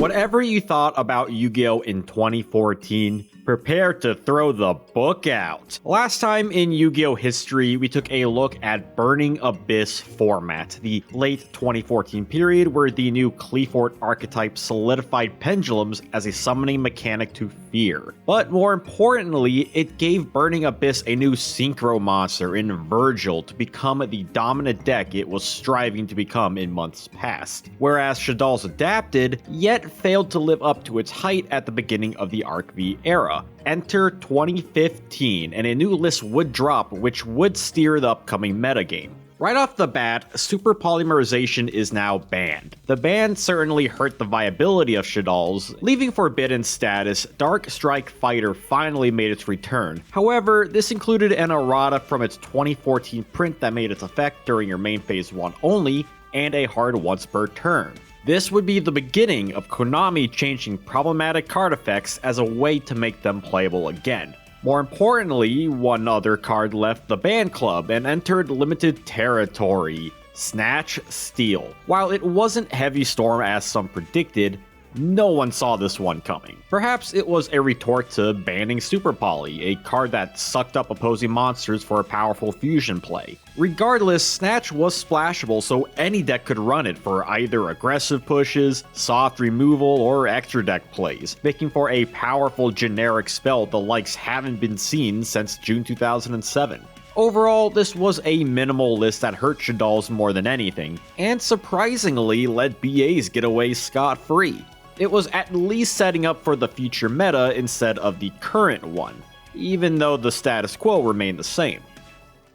Whatever you thought about Yu-Gi-Oh! In 2014, prepare to throw the book out. Last time in Yu-Gi-Oh! History, we took a look at Burning Abyss format, the late 2014 period where the new Qliphort archetype solidified pendulums as a summoning mechanic to fear. But more importantly, it gave Burning Abyss a new synchro monster in Virgil to become the dominant deck it was striving to become in months past. Whereas Shaddoll's adapted, yet failed to live up to its height at the beginning of the Arc V era. Enter 2015, and a new list would drop which would steer the upcoming metagame. Right off the bat, super polymerization is now banned. The ban certainly hurt the viability of Shaddolls. Leaving forbidden status, Dark Strike Fighter finally made its return. However, this included an errata from its 2014 print that made its effect during your main phase 1 only, and a hard once per turn. This would be the beginning of Konami changing problematic card effects as a way to make them playable again. More importantly, one other card left the ban club and entered limited territory: Snatch Steel. While it wasn't Heavy Storm as some predicted, no one saw this one coming. Perhaps it was a retort to banning Super Poly, a card that sucked up opposing monsters for a powerful fusion play. Regardless, Snatch was splashable, so any deck could run it for either aggressive pushes, soft removal, or extra deck plays, making for a powerful generic spell the likes haven't been seen since June 2007. Overall, this was a minimal list that hurt Shaddolls more than anything, and surprisingly let BAs get away scot-free. It was at least setting up for the future meta instead of the current one, even though the status quo remained the same.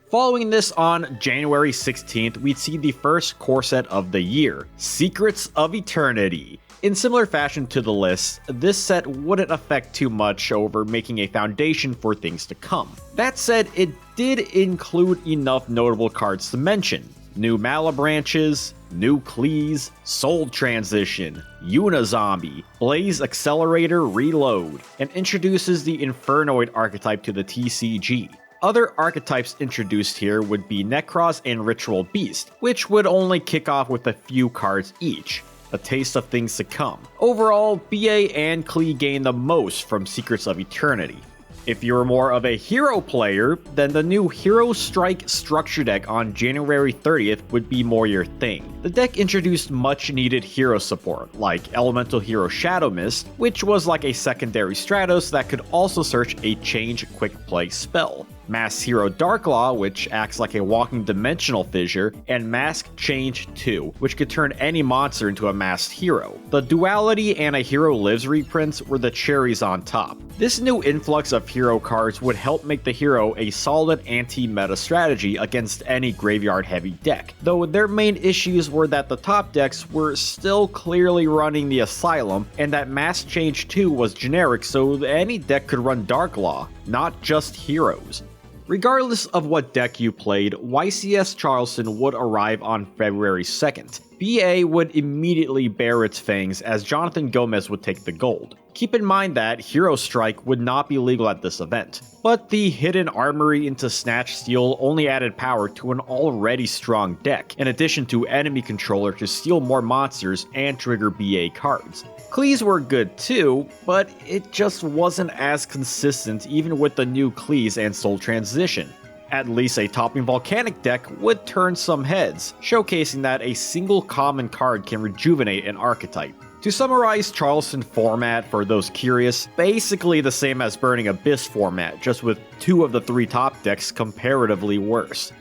Following this, on January 16th, we'd see the first core set of the year, Secrets of Eternity. In similar fashion to the list, this set wouldn't affect too much over making a foundation for things to come. That said, it did include enough notable cards to mention: new Malabranches, new Qlis, Soul Transition, Unizombie, Blaze Accelerator Reload, and introduces the Infernoid archetype to the TCG. Other archetypes introduced here would be Nekroz and Ritual Beast, which would only kick off with a few cards each. A taste of things to come. Overall, BA and Qli gained the most from Secrets of Eternity. If you're more of a hero player, then the new Hero Strike structure deck on January 30th would be more your thing. The deck introduced much needed hero support, like Elemental Hero Shadow Mist, which was like a secondary Stratos that could also search a change quick play spell. Masked Hero Darklaw, which acts like a walking dimensional fissure, and Mask Change 2, which could turn any monster into a masked hero. The Duality and A Hero Lives reprints were the cherries on top. This new influx of hero cards would help make the hero a solid anti-meta strategy against any graveyard-heavy deck, though their main issues were that the top decks were still clearly running the Asylum, and that Mask Change 2 was generic, so any deck could run Darklaw, not just heroes. Regardless of what deck you played, YCS Charleston would arrive on February 2nd. BA would immediately bear its fangs as Jonathan Gomez would take the gold. Keep in mind that Hero Strike would not be legal at this event, but the hidden armory into Snatch Steel only added power to an already strong deck, in addition to enemy controller to steal more monsters and trigger BA cards. Qlis were good too, but it just wasn't as consistent even with the new Qlis and Soul Transition. At least a topping Volcanic deck would turn some heads, showcasing that a single common card can rejuvenate an archetype. To summarize Charleston format for those curious, basically the same as Burning Abyss format, just with 2 of the 3 top decks comparatively worse.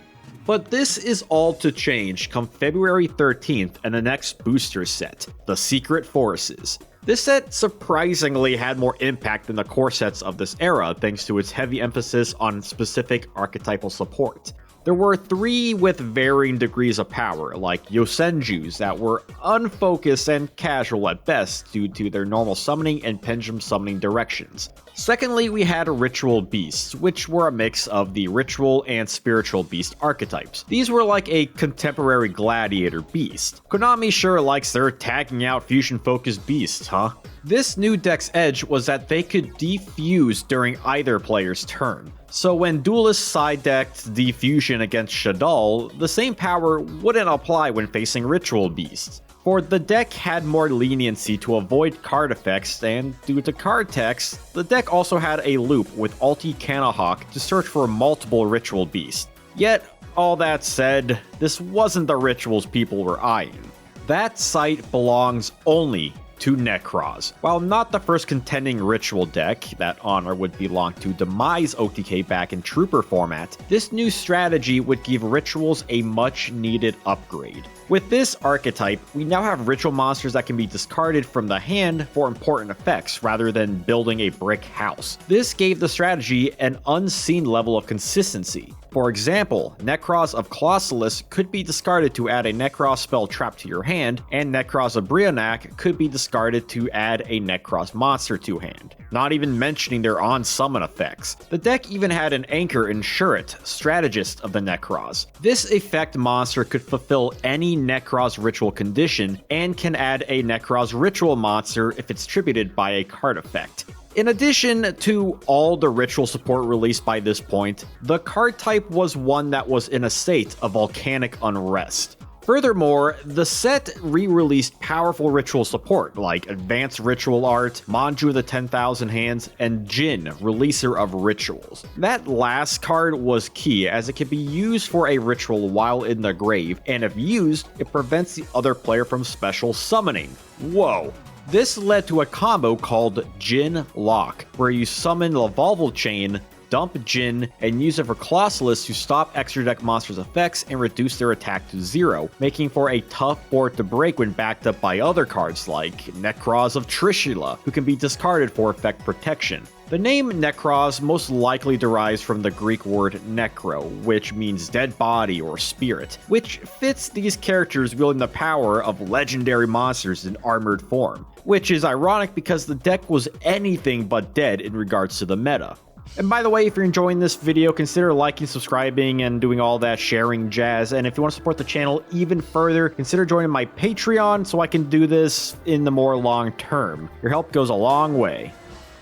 But this is all to change come February 13th and the next booster set, the Secret Forces. This set surprisingly had more impact than the core sets of this era thanks to its heavy emphasis on specific archetypal support. There were 3 with varying degrees of power, like Yosenjus that were unfocused and casual at best due to their normal summoning and pendulum summoning directions. Secondly, we had Ritual Beasts, which were a mix of the Ritual and Spiritual Beast archetypes. These were like a contemporary Gladiator Beast. Konami sure likes their tagging out fusion-focused beasts, huh? This new deck's edge was that they could defuse during either player's turn. So when Duelist side-decked Defusion against Shaddol, the same power wouldn't apply when facing Ritual Beasts. For the deck had more leniency to avoid card effects, and due to card text, the deck also had a loop with Alti Kanahawk to search for multiple ritual beasts. Yet, all that said, this wasn't the rituals people were eyeing. That site belongs only to Nekroz. While not the first contending ritual deck, that honor would belong to Demise OTK back in Trooper format, this new strategy would give rituals a much needed upgrade. With this archetype, we now have ritual monsters that can be discarded from the hand for important effects rather than building a brick house. This gave the strategy an unseen level of consistency. For example, Nekroz of Colossalus could be discarded to add a Nekroz spell trap to your hand, and Nekroz of Brionac could be discarded to add a Nekroz monster to hand, not even mentioning their on-summon effects. The deck even had an anchor in Shuret, Strategist of the Nekroz. This effect monster could fulfill any Nekroz ritual condition, and can add a Nekroz ritual monster if it's tributed by a card effect. In addition to all the ritual support released by this point, the card type was one that was in a state of volcanic unrest. Furthermore, the set re-released powerful ritual support like Advanced Ritual Art, Manju of the 10,000 Hands, and Jin, Releaser of Rituals. That last card was key as it can be used for a ritual while in the grave, and if used, it prevents the other player from special summoning. Whoa. This led to a combo called Jin Lock, where you summon the Volval Chain, dump Jin, and use it for Colossalus to stop extra deck monsters' effects and reduce their attack to 0, making for a tough board to break when backed up by other cards like Nekroz of Trishula, who can be discarded for effect protection. The name Nekroz most likely derives from the Greek word nekro, which means dead body or spirit, which fits these characters wielding the power of legendary monsters in armored form, which is ironic because the deck was anything but dead in regards to the meta. And by the way, if you're enjoying this video, consider liking, subscribing, and doing all that sharing jazz. And if you want to support the channel even further, consider joining my Patreon so I can do this in the more long term. Your help goes a long way.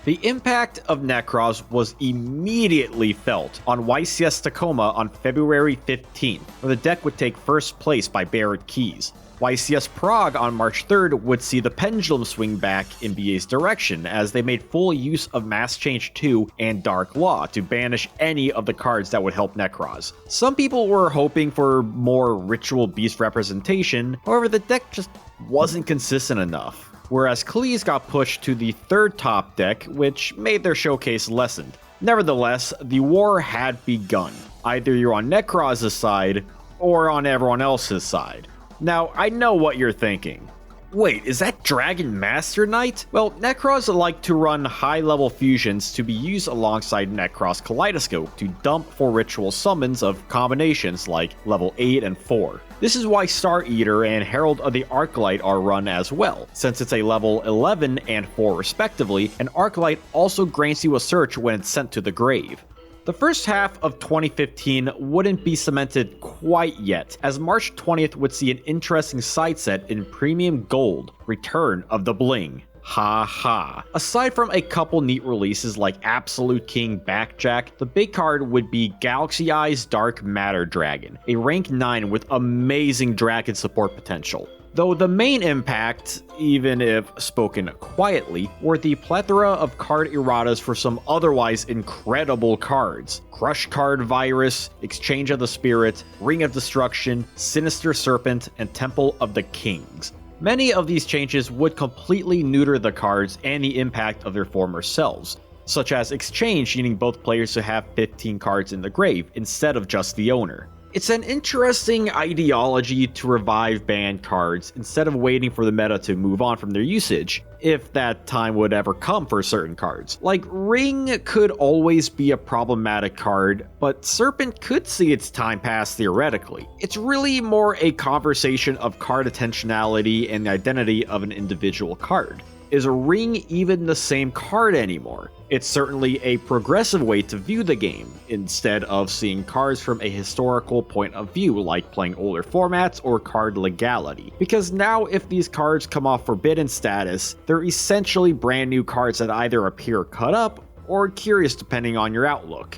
The impact of Nekroz was immediately felt on YCS Tacoma on February 15th, where the deck would take first place by Barrett Keys. YCS Prague on March 3rd would see the pendulum swing back in BA's direction as they made full use of Mass Change 2 and Dark Law to banish any of the cards that would help Nekroz. Some people were hoping for more Ritual Beast representation, however the deck just wasn't consistent enough. Whereas Klees got pushed to the third top deck, which made their showcase lessened. Nevertheless, the war had begun. Either you're on Nekroz's side, or on everyone else's side. Now, I know what you're thinking. Wait, is that Dragon Master Knight? Well, Nekroz like to run high-level fusions to be used alongside Nekroz Kaleidoscope to dump for ritual summons of combinations like level 8 and 4. This is why Star Eater and Herald of the Arclight are run as well, since it's a level 11 and 4 respectively, and Arclight also grants you a search when it's sent to the grave. The first half of 2015 wouldn't be cemented quite yet, as March 20th would see an interesting side set in Premium Gold, Return of the Bling. Ha ha. Aside from a couple neat releases like Absolute King Backjack, the big card would be Galaxy Eyes Dark Matter Dragon, a rank 9 with amazing dragon support potential. Though the main impact, even if spoken quietly, were the plethora of card erratas for some otherwise incredible cards. Crush Card Virus, Exchange of the Spirit, Ring of Destruction, Sinister Serpent, and Temple of the Kings. Many of these changes would completely neuter the cards and the impact of their former selves, such as Exchange needing both players to have 15 cards in the grave instead of just the owner. It's an interesting ideology to revive banned cards instead of waiting for the meta to move on from their usage, if that time would ever come for certain cards. Like, Ring could always be a problematic card, but Serpent could see its time pass theoretically. It's really more a conversation of card intentionality and the identity of an individual card. Is a Ring even the same card anymore? It's certainly a progressive way to view the game, instead of seeing cards from a historical point of view like playing older formats or card legality. Because now if these cards come off forbidden status, they're essentially brand new cards that either appear cut up or curious depending on your outlook.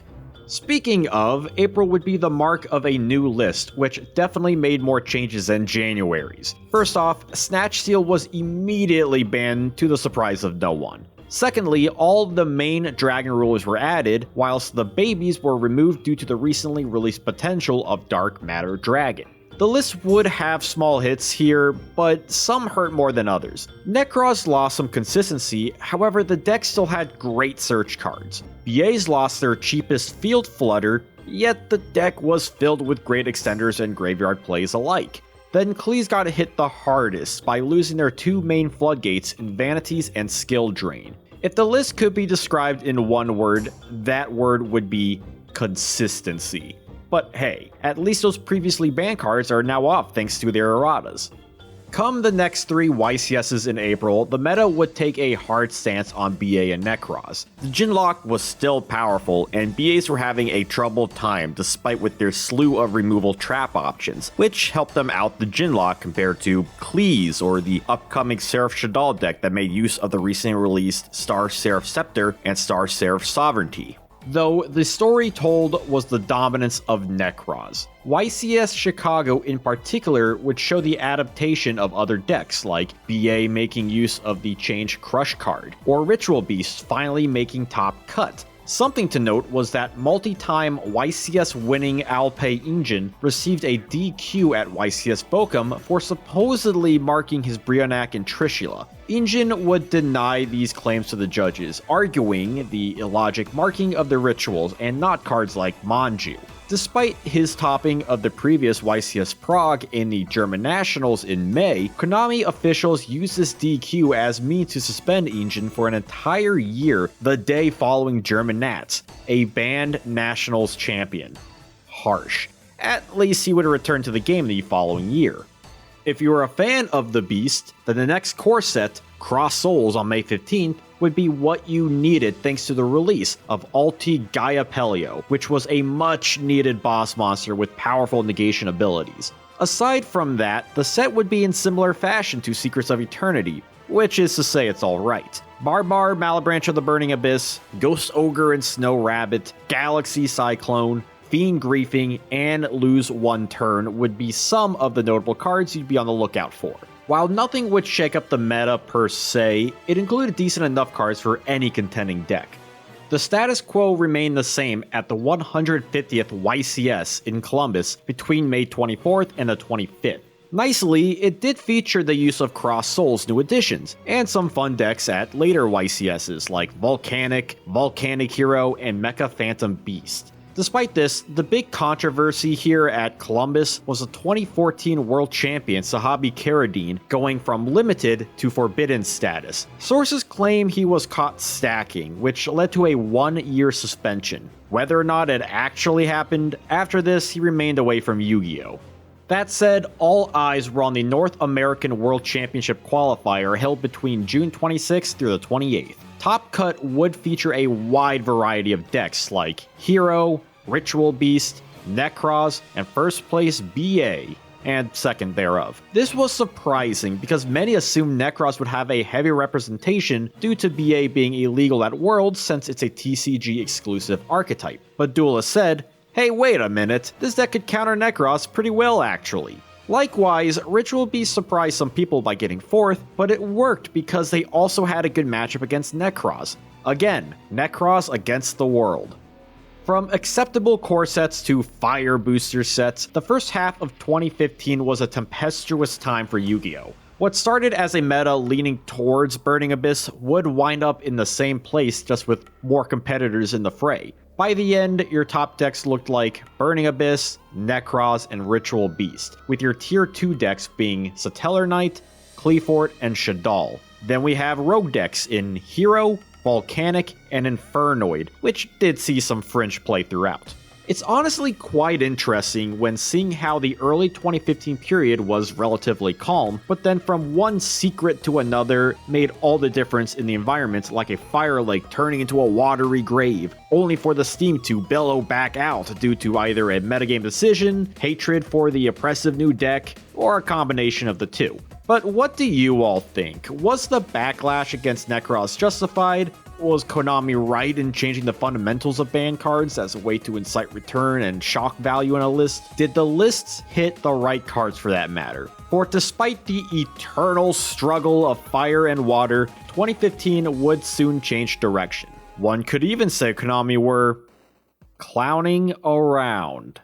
Speaking of, April would be the mark of a new list, which definitely made more changes than January's. First off, Snatch Steal was immediately banned to the surprise of no one. Secondly, all the main dragon rulers were added, whilst the babies were removed due to the recently released potential of Dark Matter Dragon. The list would have small hits here, but some hurt more than others. Nekroz lost some consistency, however the deck still had great search cards. BAs lost their cheapest field flutter, yet the deck was filled with great extenders and graveyard plays alike. Then Klees got hit the hardest by losing their two main floodgates in Vanities and Skill Drain. If the list could be described in one word, that word would be consistency. But hey, at least those previously banned cards are now off thanks to their erratas. Come the next 3 YCSs in April, the meta would take a hard stance on BA and Nekroz. The Jinlock was still powerful, and BAs were having a troubled time despite with their slew of removal trap options, which helped them out the Jinlock compared to Klees or the upcoming Seraph Shadal deck that made use of the recently released Star Seraph Scepter and Star Seraph Sovereignty. Though the story told was the dominance of Nekroz. YCS Chicago in particular would show the adaptation of other decks like BA making use of the Change Crush card, or Ritual Beast finally making top cut. Something to note was that multi-time YCS winning Alpay Injin received a DQ at YCS Bochum for supposedly marking his Brionac and Trishula. Injin would deny these claims to the judges, arguing the illogic marking of the rituals and not cards like Manju. Despite his topping of the previous YCS Prague in the German Nationals in May, Konami officials used this DQ as means to suspend Injin for an entire year the day following German Nats, a banned Nationals champion. Harsh. At least he would return to the game the following year. If you were a fan of the Beast, then the next core set, Cross Souls on May 15th, would be what you needed thanks to the release of Alti Gaia Pelio, which was a much needed boss monster with powerful negation abilities. Aside from that, the set would be in similar fashion to Secrets of Eternity, which is to say it's alright. Barbar, Malabranch of the Burning Abyss, Ghost Ogre and Snow Rabbit, Galaxy Cyclone, Fiend Griefing, and Lose One Turn would be some of the notable cards you'd be on the lookout for. While nothing would shake up the meta per se, it included decent enough cards for any contending deck. The status quo remained the same at the 150th YCS in Columbus between May 24th and the 25th. Nicely, it did feature the use of Cross Souls new additions, and some fun decks at later YCSs like Volcanic, Volcanic Hero, and Mecha Phantom Beast. Despite this, the big controversy here at Columbus was the 2014 World Champion Sahabi Carradine going from limited to forbidden status. Sources claim he was caught stacking, which led to a 1-year suspension. Whether or not it actually happened, after this he remained away from Yu-Gi-Oh! That said, all eyes were on the North American World Championship qualifier held between June 26th through the 28th. Top Cut would feature a wide variety of decks like Hero, Ritual Beast, Nekroz, and first place BA, and second thereof. This was surprising because many assumed Nekroz would have a heavy representation due to BA being illegal at Worlds since it's a TCG exclusive archetype. But Duelist said, hey wait a minute, this deck could counter Nekroz pretty well actually. Likewise, Ritual Beast surprised some people by getting 4th, but it worked because they also had a good matchup against Nekroz. Again, Nekroz against the world. From acceptable core sets to fire booster sets, the first half of 2015 was a tempestuous time for Yu-Gi-Oh! What started as a meta leaning towards Burning Abyss would wind up in the same place just with more competitors in the fray. By the end, your top decks looked like Burning Abyss, Nekroz, and Ritual Beast, with your tier 2 decks being Satellar Knight, Cleafort, and Shadal. Then we have rogue decks in Hero, Volcanic, and Infernoid, which did see some fringe play throughout. It's honestly quite interesting when seeing how the early 2015 period was relatively calm, but then from one secret to another made all the difference in the environment, like a fire lake turning into a watery grave, only for the steam to billow back out due to either a metagame decision, hatred for the oppressive new deck, or a combination of the two. But what do you all think? Was the backlash against Nekroz justified? Was Konami right in changing the fundamentals of ban cards as a way to incite return and shock value in a list? Did the lists hit the right cards for that matter? For despite the eternal struggle of fire and water, 2015 would soon change direction. One could even say Konami were clowning around.